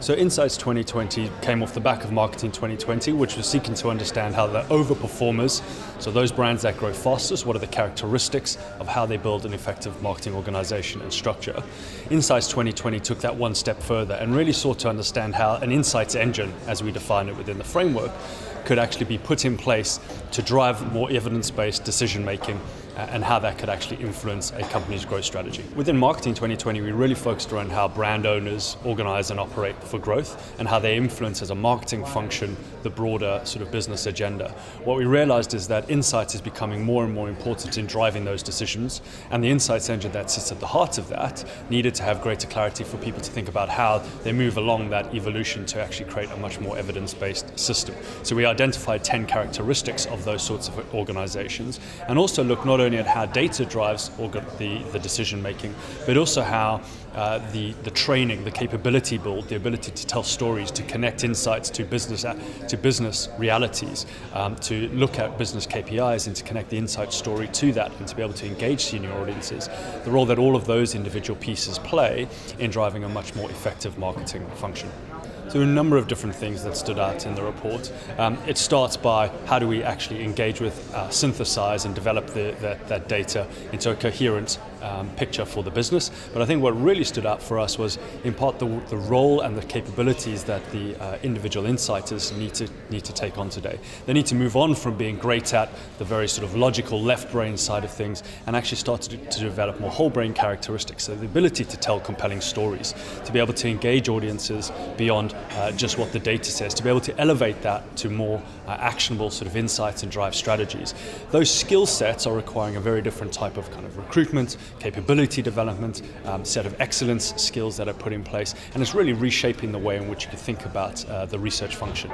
So Insights 2020 came off the back of Marketing 2020, which was seeking to understand how the overperformers, so those brands that grow fastest, what are the characteristics of how they build an effective marketing organization and structure. Insights 2020 took that one step further and really sought to understand how an insights engine, as we define it within the framework, could actually be put in place to drive more evidence-based decision-making and how that could actually influence a company's growth strategy. Within Marketing 2020, we really focused around how brand owners organize and operate for growth and how they influence as a marketing function the broader sort of business agenda. What we realized is that insights is becoming more and more important in driving those decisions, and the insights engine that sits at the heart of that needed to have greater clarity for people to think about how they move along that evolution to actually create a much more evidence-based system. So we identified 10 characteristics of those sorts of organizations, and also looked not only at how data drives the decision making, but also how the training, the capability build, the ability to tell stories, to connect insights to business realities, to look at business KPIs and to connect the insight story to that and to be able to engage senior audiences, the role that all of those individual pieces play in driving a much more effective marketing function. So a number of different things that stood out in the report. It starts by how do we actually engage with, synthesize and develop that data into a coherent picture for the business. But I think what really stood out for us was in part the role and the capabilities that the individual insighters need to take on today. They need to move on from being great at the very sort of logical left brain side of things and actually start to develop more whole brain characteristics. So the ability to tell compelling stories, to be able to engage audiences beyond just what the data says, to be able to elevate that to more actionable sort of insights and drive strategies. Those skill sets are requiring a very different type of kind of recruitment, capability development, set of excellence skills that are put in place, and it's really reshaping the way in which you can think about the research function.